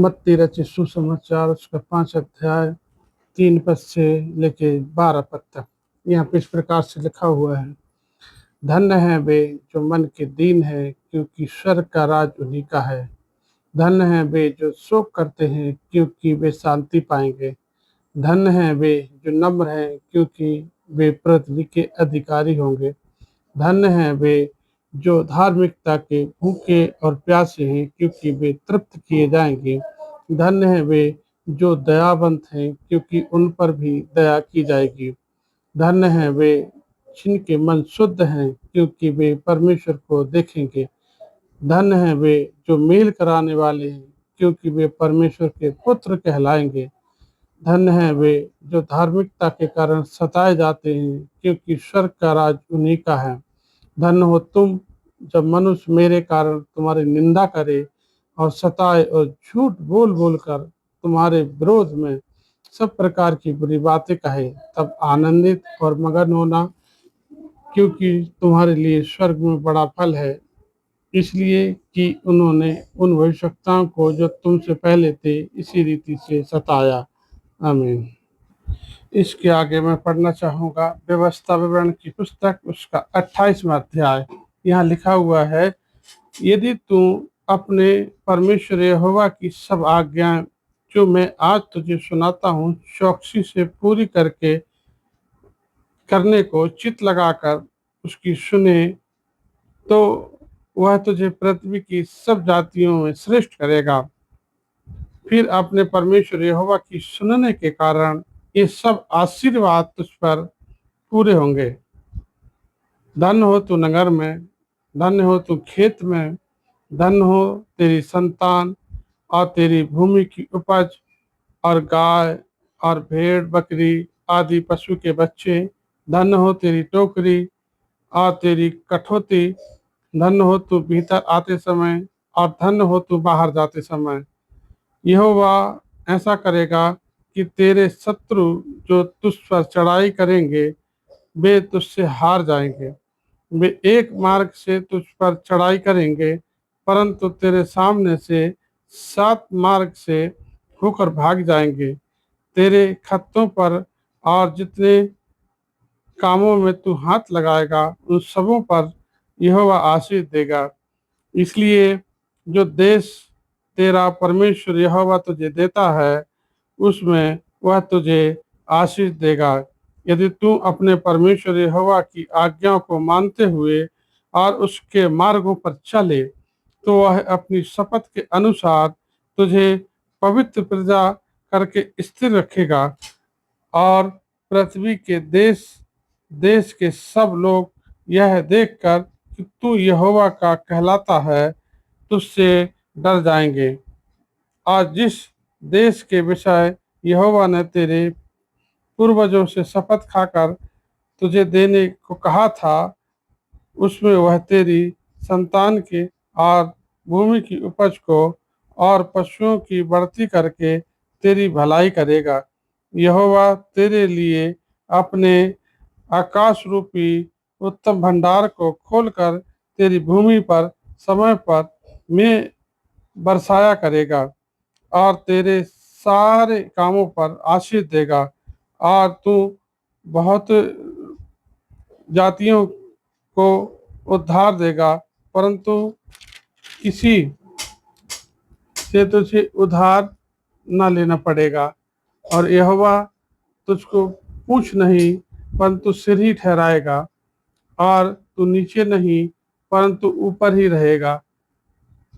मत्ती रचित सुसमाचार उसका 5 अध्याय 3 पद से लेके 12 पद तक। यहाँ पे इस प्रकार से लिखा हुआ है, धन्य है वे जो मन के दीन है, क्योंकि स्वर्ग का राज उन्हीं का है। धन्य है वे जो शोक करते हैं, क्योंकि वे शांति पाएंगे। धन्य है वे जो नम्र हैं, क्योंकि वे पृथ्वी के अधिकारी होंगे। धन्य है वे जो धार्मिकता के भूखे और प्यासे हैं, क्योंकि वे तृप्त किए जाएंगे। धन्य है वे जो दयावंत हैं, क्योंकि उन पर भी दया की जाएगी। धन्य है वे जिनके मन शुद्ध हैं, क्योंकि वे परमेश्वर को देखेंगे। धन्य है वे जो मेल कराने वाले हैं, क्योंकि वे परमेश्वर के पुत्र कहलाएंगे। धन्य है वे जो धार्मिकता के कारण सताए जाते हैं, क्योंकि स्वर्ग का राज उन्हीं का है। धन्य हो तुम जब मनुष्य मेरे कारण तुम्हारी निंदा करे और सताए और झूठ बोल बोल कर तुम्हारे विरोध में सब प्रकार की बुरी बातें कहे, तब आनंदित और मगन होना, क्योंकि तुम्हारे लिए स्वर्ग में बड़ा फल है। इसलिए कि उन्होंने उन भविष्यवक्ताओं को जो तुमसे पहले थे इसी रीति से सताया। आमीन। इसके आगे मैं पढ़ना चाहूंगा व्यवस्था विवरण की पुस्तक उसका 28वां अध्याय। यहाँ लिखा हुआ है, यदि तू अपने परमेश्वर यहोवा की सब आज्ञाएं जो मैं आज तुझे सुनाता हूँ चौकसी से पूरी करके करने को चित लगाकर उसकी सुने, तो वह तुझे पृथ्वी की सब जातियों में श्रेष्ठ करेगा। फिर अपने परमेश्वर यहोवा की सुनने के कारण ये सब आशीर्वाद तुझ पर पूरे होंगे। धन्य हो तू नगर में, धन्य हो तू खेत में, धन्य हो तेरी संतान और तेरी भूमि की उपज और गाय और भेड़ बकरी आदि पशु के बच्चे। धन्य हो तेरी टोकरी और तेरी कठौती। धन्य हो तू भीतर आते समय और धन्य हो तू बाहर जाते समय। यहोवा ऐसा करेगा कि तेरे शत्रु जो तुझ पर चढ़ाई करेंगे वे तुझसे हार जाएंगे। वे एक मार्ग से तुझ पर चढ़ाई करेंगे, परंतु तेरे सामने से 7 मार्ग से होकर भाग जाएंगे। तेरे खत्तों पर और जितने कामों में तू हाथ लगाएगा उन सबों पर यहोवा आशीष देगा। इसलिए जो देश तेरा परमेश्वर यहोवा तुझे देता है उसमें वह तुझे आशीष देगा, यदि तू अपने परमेश्वर यहोवा की आज्ञाओं को मानते हुए और उसके मार्गों पर चले, तो वह अपनी शपथ के अनुसार तुझे पवित्र प्रजा करके स्थिर रखेगा। और पृथ्वी के देश देश के सब लोग यह देखकर कि तू यहोवा का कहलाता है तुझसे डर जाएंगे। और जिस देश के विषय यहोवा ने तेरे पूर्वजों से शपथ खाकर तुझे देने को कहा था, उसमें वह तेरी संतान के और भूमि की उपज को और पशुओं की बढ़ती करके तेरी भलाई करेगा। यहोवा तेरे लिए अपने आकाश रूपी उत्तम भंडार को खोलकर तेरी भूमि पर समय पर में बरसाया करेगा और तेरे सारे कामों पर आशीष देगा। और तू बहुत जातियों को उद्धार देगा, परंतु किसी से तुझे उधार न लेना पड़ेगा। और यहोवा तुझको पूछ नहीं परंतु सिर ही ठहराएगा, और तू नीचे नहीं परंतु ऊपर ही रहेगा।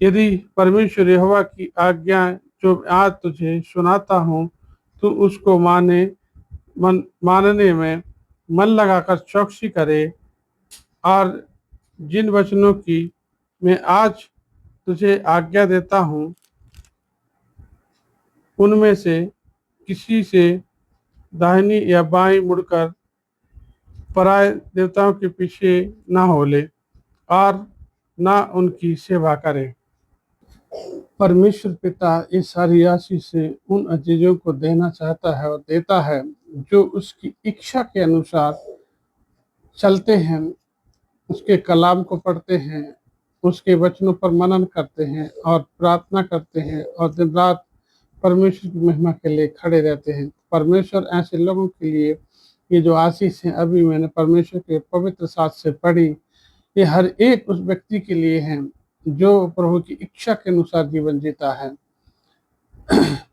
यदि परमेश्वर यहोवा की आज्ञा जो आज तुझे सुनाता हूँ तू उसको मानने में मन लगाकर चौकसी करे, और जिन वचनों की मैं आज तुझे आज्ञा देता हूँ उनमें से किसी से दाहिनी या बाईं मुड़कर पराये देवताओं के पीछे ना हो ले और ना उनकी सेवा करे। परमेश्वर पिता इस सारी राशि से उन अजीजों को देना चाहता है और देता है जो उसकी इच्छा के अनुसार चलते हैं, उसके कलाम को पढ़ते हैं, उसके वचनों पर मनन करते हैं और प्रार्थना करते हैं और दिन रात परमेश्वर की महिमा के लिए खड़े रहते हैं। परमेश्वर ऐसे लोगों के लिए ये जो आशीष है अभी मैंने परमेश्वर के पवित्र शास्त्र से पढ़ी, ये हर एक उस व्यक्ति के लिए है जो प्रभु की इच्छा के अनुसार जीवन जीता है।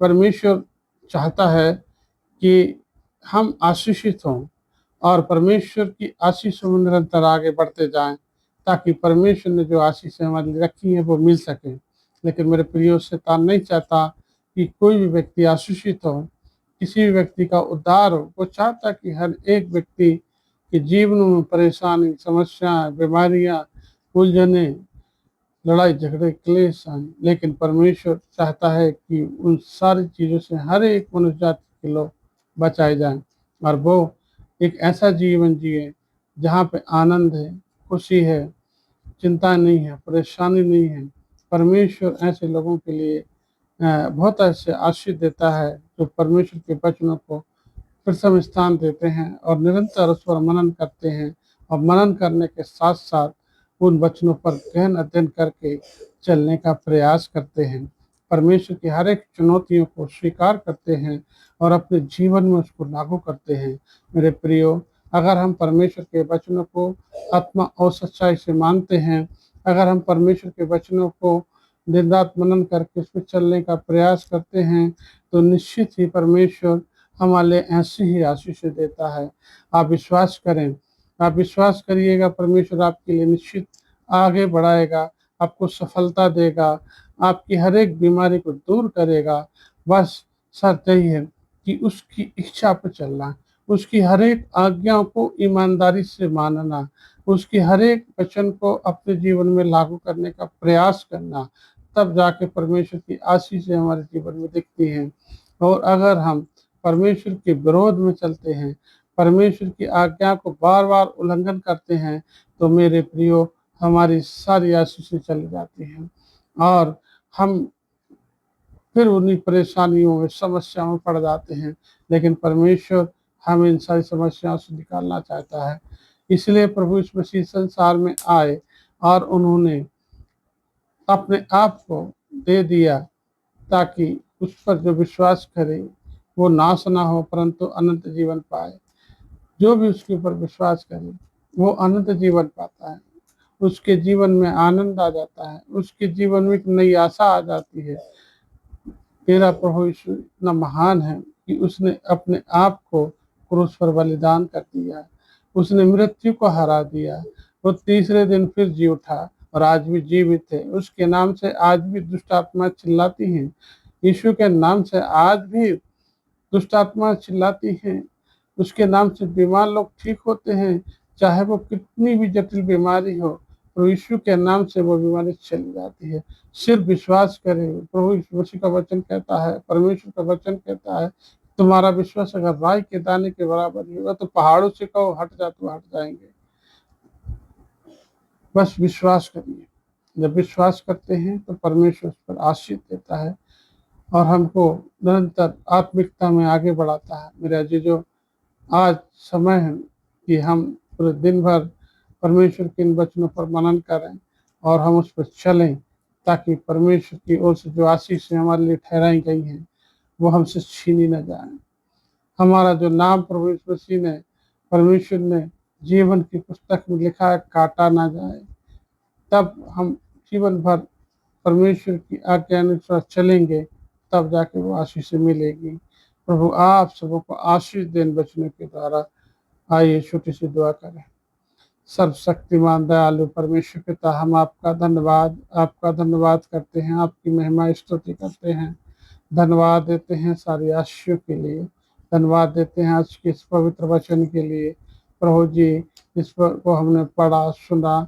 परमेश्वर चाहता है कि हम आशीषित हों और परमेश्वर की आशीषों में निरंतर आगे बढ़ते जाएं, ताकि परमेश्वर ने जो आशीषें हमारे लिए रखी हैं वो मिल सके। लेकिन मेरे प्रियो, शैतान नहीं चाहता कि कोई भी व्यक्ति आशीषित हो, किसी भी व्यक्ति का उद्धार हो। वो चाहता कि हर एक व्यक्ति के जीवन में परेशानी, समस्याएं, बीमारियां, उलझने, लड़ाई झगड़े, क्लेश आए। लेकिन परमेश्वर चाहता है कि उन सारी चीज़ों से हर एक मनुष्य जाति के लोग बचाए जाएं और वो एक ऐसा जीवन जिए जहाँ पे आनंद है, खुशी है, चिंता नहीं है, परेशानी नहीं है। परमेश्वर ऐसे लोगों के लिए बहुत ऐसे आशीष देता है जो परमेश्वर के वचनों को प्रथम स्थान देते हैं और निरंतर उस पर मनन करते हैं और मनन करने के साथ साथ उन वचनों पर गहन अध्ययन करके चलने का प्रयास करते हैं। परमेश्वर की हर एक चुनौतियों को स्वीकार करते हैं और अपने जीवन में उसको लागू करते हैं। मेरे प्रियो, अगर हम परमेश्वर के वचनों को आत्मा और सच्चाई से मानते हैं, अगर हम परमेश्वर के वचनों को दिन रात मनन करके उसमें चलने का प्रयास करते हैं, तो निश्चित ही परमेश्वर हमारे लिए ऐसी ही आशीष देता है। आप विश्वास करें, आप विश्वास करिएगा, परमेश्वर आपके लिए निश्चित आगे बढ़ाएगा, आपको सफलता देगा, आपकी हर एक बीमारी को दूर करेगा। बस शर्त यही है कि उसकी इच्छा पर चलना, उसकी हर एक आज्ञाओं को ईमानदारी से मानना, उसकी हर एक वचन को अपने जीवन में लागू करने का प्रयास करना, तब जाके परमेश्वर की आशीष हमारे जीवन में दिखती हैं। और अगर हम परमेश्वर के विरोध में चलते हैं, परमेश्वर की आज्ञा को बार बार उल्लंघन करते हैं, तो मेरे प्रियो, हमारी सारी आशीषें चली जाती हैं और हम फिर उन्हीं परेशानियों में, समस्याओं में पड़ जाते हैं। लेकिन परमेश्वर हमें इन सारी समस्याओं से निकालना चाहता है। इसलिए प्रभु इस मसीह संसार में आए और उन्होंने अपने आप को दे दिया, ताकि उस पर जो विश्वास करे वो नाश ना हो परंतु अनंत जीवन पाए। जो भी उसके ऊपर विश्वास करे वो अनंत जीवन पाता है, उसके जीवन में आनंद आ जाता है, उसके जीवन में एक नई आशा आ जाती है। तेरा प्रभु यीशु इतना महान है कि उसने अपने आप को क्रूस पर बलिदान कर दिया, उसने मृत्यु को हरा दिया, वो तीसरे दिन फिर जी उठा और आज भी जीवित है। उसके नाम से आज भी दुष्ट आत्मा चिल्लाती हैं, यीशु के नाम से आज भी दुष्ट आत्मा चिल्लाती हैं, उसके नाम से बीमार लोग ठीक होते हैं, चाहे वो कितनी भी जटिल बीमारी हो, प्रभु यीशु के नाम से वो बीमारी चली जाती है। सिर्फ विश्वास करें। प्रभु यीशु मसीह का वचन कहता है, परमेश्वर का वचन कहता है, तुम्हारा विश्वास अगर राई के दाने के बराबर ही होगा तो पहाड़ों से कहो हट जा, तो हट जाएंगे। बस विश्वास करिए। जब विश्वास करते हैं तो परमेश्वर उस पर आशीष देता है और हमको निरंतर आत्मिकता में आगे बढ़ाता है। मेरे अजीजों, आज समय है कि हम पूरे दिन भर परमेश्वर के इन वचनों पर मनन करें और हम उस पर चलें, ताकि परमेश्वर की ओर से जो आशीष हमारे लिए ठहराई गई हैं वो हमसे छीनी न जाए। हमारा जो नाम प्रभु यीशु मसीह ने, परमेश्वर ने जीवन की पुस्तक में लिखा है, काटा ना जाए। तब हम जीवन भर परमेश्वर की आज्ञा अनुसार चलेंगे, तब जाके वो आशीष मिलेगी। प्रभु आप सबों को आशीष दें वचनों के द्वारा। आइए छोटी सी दुआ करें। सर्वशक्तिमान दयालु परमेश्वर पिता, हम आपका धन्यवाद करते हैं, आपकी महिमा स्तुति करते हैं, धन्यवाद देते हैं सारी आशीषों के लिए, धन्यवाद देते हैं आज के इस पवित्र वचन के लिए। प्रभु जी, इस पर को हमने पढ़ा सुना,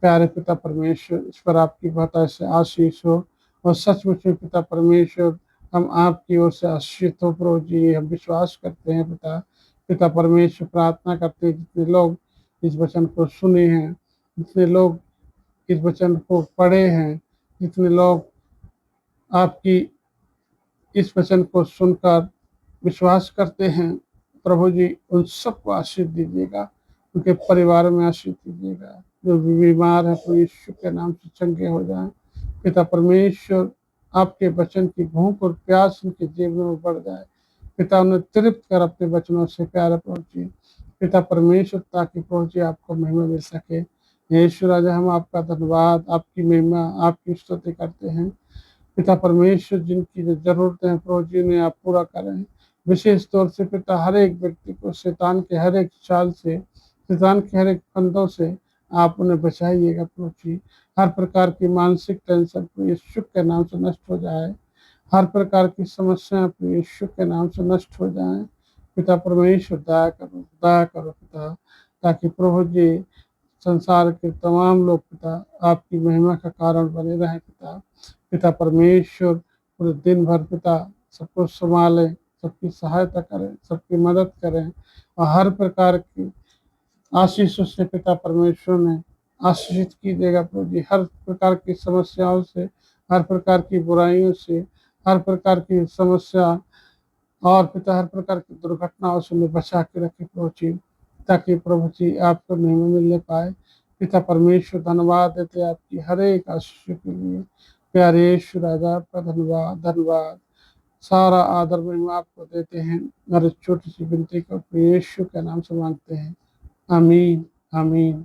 प्यारे पिता परमेश्वर, इस पर आपकी बहुत ऐसे आशीष हो और सचमुच में पिता परमेश्वर हम आपकी ओर से आशीषित हो। प्रभु जी, हम विश्वास करते हैं पिता परमेश्वर, प्रार्थना करते हैं जितने लोग इस वचन को सुने हैं, जितने लोग इस वचन को पढ़े हैं, जितने लोग आपकी इस वचन को सुनकर विश्वास करते हैं, प्रभु जी उन सबको आशीष दीजिएगा, उनके परिवार में आशीष दीजिएगा। जो भी बीमार है प्रभु यीशु के नाम से चंगे हो जाएं। पिता परमेश्वर, आपके वचन की भूख और प्यास उनके जीवन में बढ़ जाए। पिता उन्हें तृप्त कर अपने वचनों से, प्यारे प्रभु जी। पिता परमेश्वर, ताकि प्रभु जी आपको महिमा मिल सके। यीशु राजा, हम आपका धन्यवाद, आपकी महिमा, आपकी स्तुति करते हैं। पिता परमेश्वर, जिनकी जो जरूरतें हैं प्रभु जी, उन्हें आप पूरा करें। विशेष तौर से पिता, हर एक व्यक्ति को शैतान के हर एक चाल से, शैतान के हर एक फंदों से आप उन्हें बचाइएगा प्रभु जी। हर प्रकार की मानसिक टेंशन प्रभु यीशु के नाम से नष्ट हो जाए। हर प्रकार की समस्याएं प्रभु यीशु के नाम से नष्ट हो जाएं। पिता परमेश्वर, दया करो पिता, ताकि प्रभु जी संसार के तमाम लोग पिता आपकी महिमा का कारण बने रहें पिता। पिता परमेश्वर, पूरे दिन भर पिता सबको संभालें, सबकी सहायता करें, सबकी मदद करें, और हर प्रकार की आशीषों से पिता परमेश्वर ने आशीषित कीजिएगा प्रभु जी। हर प्रकार की समस्याओं से, हर प्रकार की बुराइयों से, हर प्रकार की समस्या और पिता हर प्रकार की दुर्घटनाओं से उन्हें बचा के रखे प्रभु जी, ताकि प्रभु जी आपको महिमा मिलने पाए। पिता परमेश्वर, धन्यवाद देते हैं आपकी हर एक आशीष के लिए। प्यारे यीशु राजा, आपका धन्यवाद, धन्यवाद, सारा आदर महिमा आपको देते हैं। और इस छोटी सी विनती को प्रभु यीशु के नाम से मांगते हैं, आमीन, आमीन।